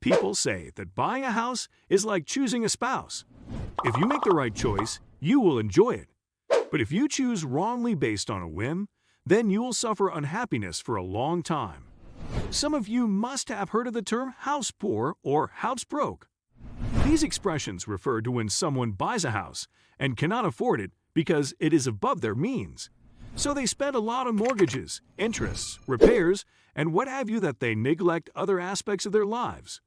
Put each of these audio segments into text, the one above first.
People say that buying a house is like choosing a spouse. If you make the right choice, you will enjoy it. But if you choose wrongly based on a whim, then you will suffer unhappiness for a long time. Some of you must have heard of the term house poor or house broke. These expressions refer to when someone buys a house and cannot afford it because it is above their means. So they spend a lot on mortgages, interests, repairs, and what have you that they neglect other aspects of their lives.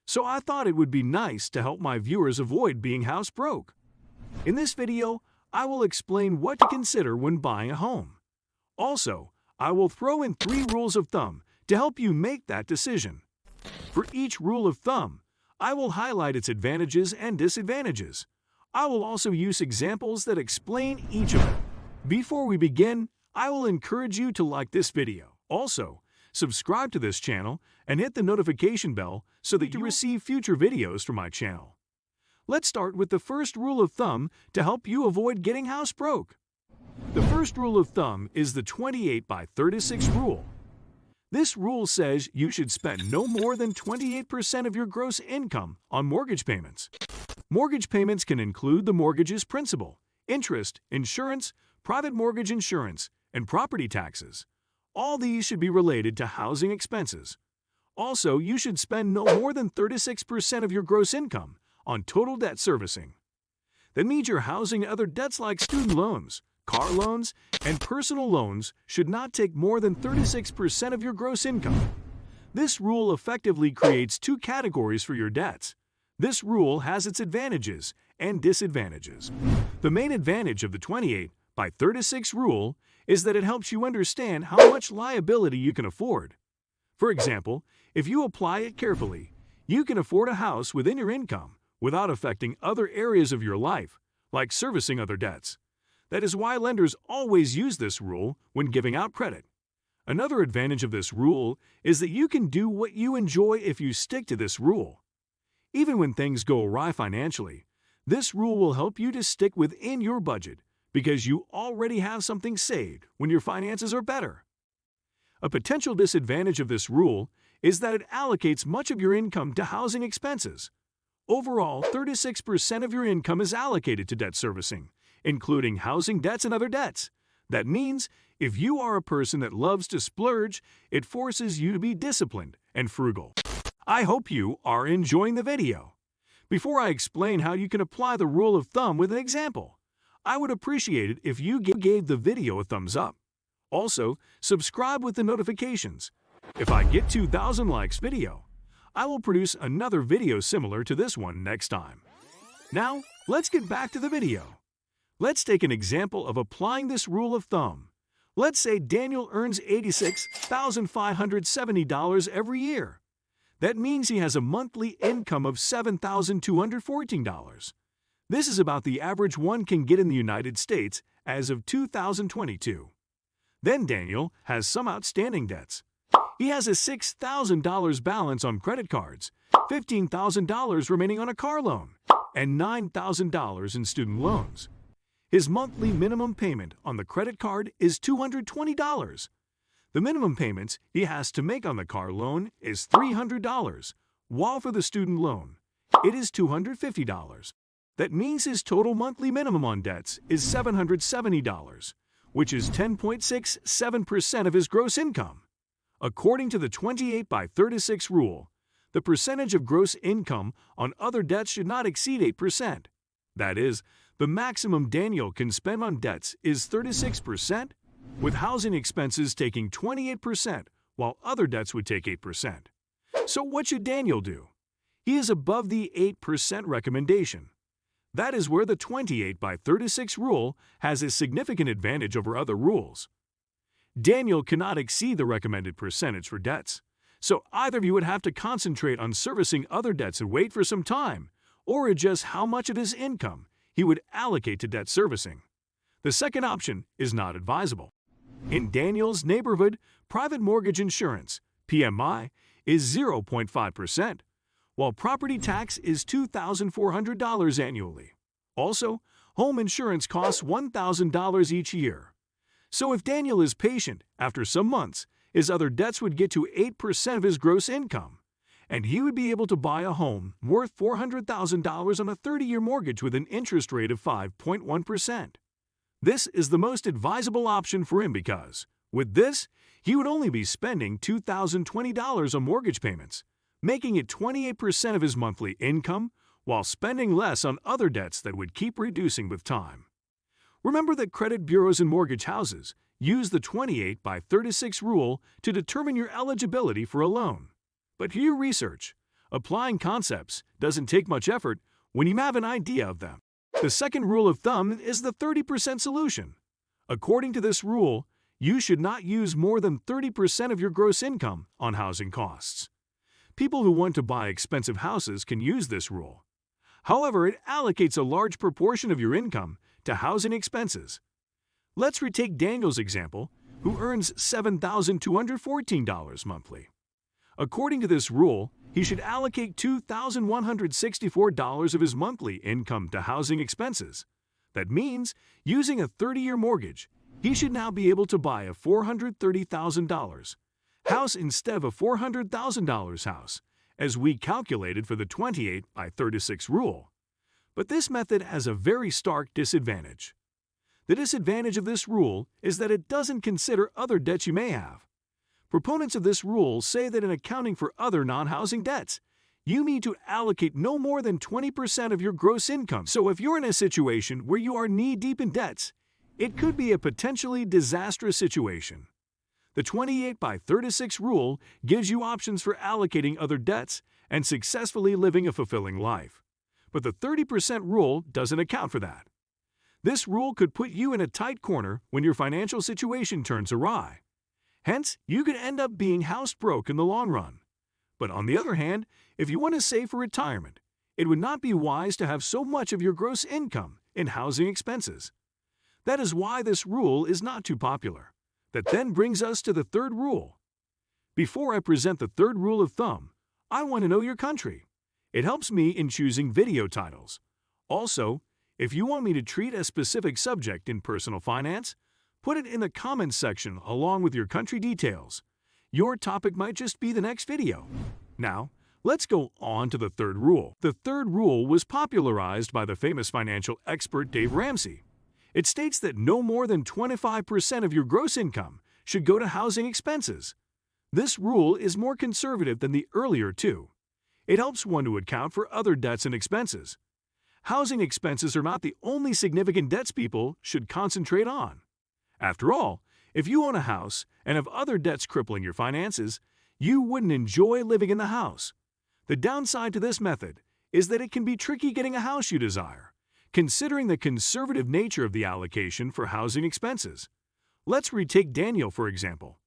So I thought it would be nice to help my viewers avoid being house broke. In this video, I will explain what to consider when buying a home. Also, I will throw in 3 rules of thumb to help you make that decision. For each rule of thumb, I will highlight its advantages and disadvantages. I will also use examples that explain each of them. Before we begin, I will encourage you to like this video. Also, subscribe to this channel and hit the notification bell so that you receive future videos from my channel. Let's start with the first rule of thumb to help you avoid getting house broke. The first rule of thumb is the 28 by 36 rule. This rule says you should spend no more than 28% of your gross income on mortgage payments. Mortgage payments can include the mortgage's principal, interest, insurance, private mortgage insurance, and property taxes. All these should be related to housing expenses. Also, you should spend no more than 36% of your gross income on total debt servicing. That means your housing and other debts like student loans, car loans, and personal loans should not take more than 36% of your gross income. This rule effectively creates 2 categories for your debts. This rule has its advantages and disadvantages. The main advantage of the 28 by 36 rule is that it helps you understand how much liability you can afford. For example, if you apply it carefully, you can afford a house within your income without affecting other areas of your life, like servicing other debts. That is why lenders always use this rule when giving out credit. Another advantage of this rule is that you can do what you enjoy if you stick to this rule. Even when things go awry financially, this rule will help you to stick within your budget because you already have something saved when your finances are better. A potential disadvantage of this rule is that it allocates much of your income to housing expenses. Overall, 36% of your income is allocated to debt servicing, including housing debts and other debts. That means if you are a person that loves to splurge, it forces you to be disciplined and frugal. I hope you are enjoying the video. Before I explain how you can apply the rule of thumb with an example, I would appreciate it if you gave the video a thumbs up. Also, subscribe with the notifications. If I get 2,000 likes video, I will produce another video similar to this one next time. Now, let's get back to the video. Let's take an example of applying this rule of thumb. Let's say Daniel earns $86,570 every year. That means he has a monthly income of $7,214. This is about the average one can get in the United States as of 2022. Then Daniel has some outstanding debts. He has a $6,000 balance on credit cards, $15,000 remaining on a car loan, and $9,000 in student loans. His monthly minimum payment on the credit card is $220. The minimum payments he has to make on the car loan is $300, while for the student loan, it is $250. That means his total monthly minimum on debts is $770, which is 10.67% of his gross income. According to the 28 by 36 rule, the percentage of gross income on other debts should not exceed 8%. That is, the maximum Daniel can spend on debts is 36%, with housing expenses taking 28%, while other debts would take 8%. So what should Daniel do? He is above the 8% recommendation. That is where the 28 by 36 rule has a significant advantage over other rules. Daniel cannot exceed the recommended percentage for debts, so either of you would have to concentrate on servicing other debts and wait for some time, or adjust how much of his income he would allocate to debt servicing. The second option is not advisable. In Daniel's neighborhood, private mortgage insurance, PMI, is 0.5%, while property tax is $2,400 annually. Also, home insurance costs $1,000 each year. So if Daniel is patient, after some months, his other debts would get to 8% of his gross income, and he would be able to buy a home worth $400,000 on a 30-year mortgage with an interest rate of 5.1%. This is the most advisable option for him because, with this, he would only be spending $2,020 on mortgage payments, making it 28% of his monthly income, while spending less on other debts that would keep reducing with time. Remember that credit bureaus and mortgage houses use the 28 by 36 rule to determine your eligibility for a loan. But do your research. Applying concepts doesn't take much effort when you have an idea of them. The second rule of thumb is the 30% solution. According to this rule, you should not use more than 30% of your gross income on housing costs. People who want to buy expensive houses can use this rule. However, it allocates a large proportion of your income to housing expenses. Let's retake Daniel's example, who earns $7,214 monthly. According to this rule, he should allocate $2,164 of his monthly income to housing expenses. That means, using a 30-year mortgage, he should now be able to buy a $430,000 house instead of a $400,000 house, as we calculated for the 28 by 36 rule. But this method has a very stark disadvantage. The disadvantage of this rule is that it doesn't consider other debts you may have. Proponents of this rule say that in accounting for other non-housing debts, you need to allocate no more than 20% of your gross income. So if you're in a situation where you are knee-deep in debts, it could be a potentially disastrous situation. The 28 by 36 rule gives you options for allocating other debts and successfully living a fulfilling life. But the 30% rule doesn't account for that. This rule could put you in a tight corner when your financial situation turns awry. Hence, you could end up being house broke in the long run. But on the other hand, if you want to save for retirement, it would not be wise to have so much of your gross income in housing expenses. That is why this rule is not too popular. That then brings us to the third rule. Before I present the third rule of thumb, I want to know your country. It helps me in choosing video titles. Also, if you want me to treat a specific subject in personal finance, put it in the comments section along with your country details. Your topic might just be the next video. Now, let's go on to the third rule. The third rule was popularized by the famous financial expert Dave Ramsey. It states that no more than 25% of your gross income should go to housing expenses. This rule is more conservative than the earlier two. It helps one to account for other debts and expenses. Housing expenses are not the only significant debts people should concentrate on. After all, if you own a house and have other debts crippling your finances, you wouldn't enjoy living in the house. The downside to this method is that it can be tricky getting a house you desire, considering the conservative nature of the allocation for housing expenses. Let's retake Daniel, for example.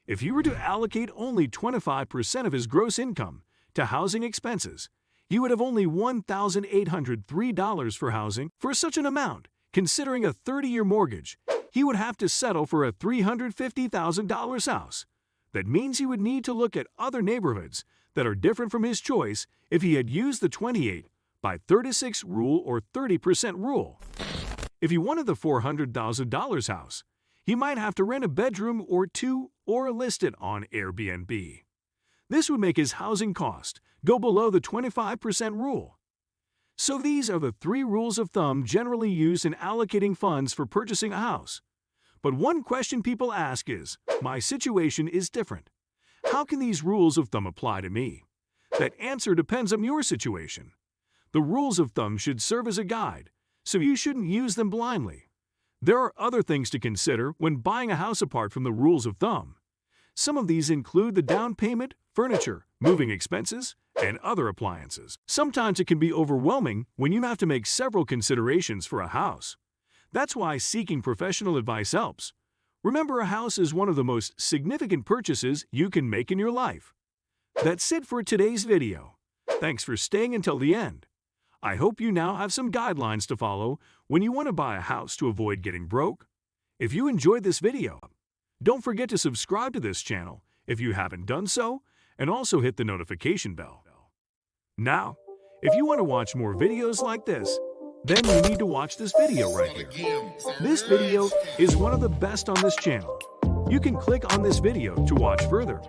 If he were to allocate only 25% of his gross income to housing expenses, he would have only $1,803 for housing. For such an amount, considering a 30-year mortgage, he would have to settle for a $350,000 house. That means he would need to look at other neighborhoods that are different from his choice if he had used the 28 by 36 rule or 30% rule. If he wanted the $400,000 house, he might have to rent a bedroom or two or list it on Airbnb. This would make his housing cost go below the 25% rule. So these are the three rules of thumb generally used in allocating funds for purchasing a house. But one question people ask is, my situation is different. How can these rules of thumb apply to me? That answer depends on your situation. The rules of thumb should serve as a guide, so you shouldn't use them blindly. There are other things to consider when buying a house apart from the rules of thumb. Some of these include the down payment, furniture, moving expenses, and other appliances. Sometimes it can be overwhelming when you have to make several considerations for a house. That's why seeking professional advice helps. Remember, a house is one of the most significant purchases you can make in your life. That's it for today's video. Thanks for staying until the end. I hope you now have some guidelines to follow when you want to buy a house to avoid getting broke. If you enjoyed this video, don't forget to subscribe to this channel if you haven't done so, and also hit the notification bell. Now, if you want to watch more videos like this, then you need to watch this video right here. This video is one of the best on this channel. You can click on this video to watch further.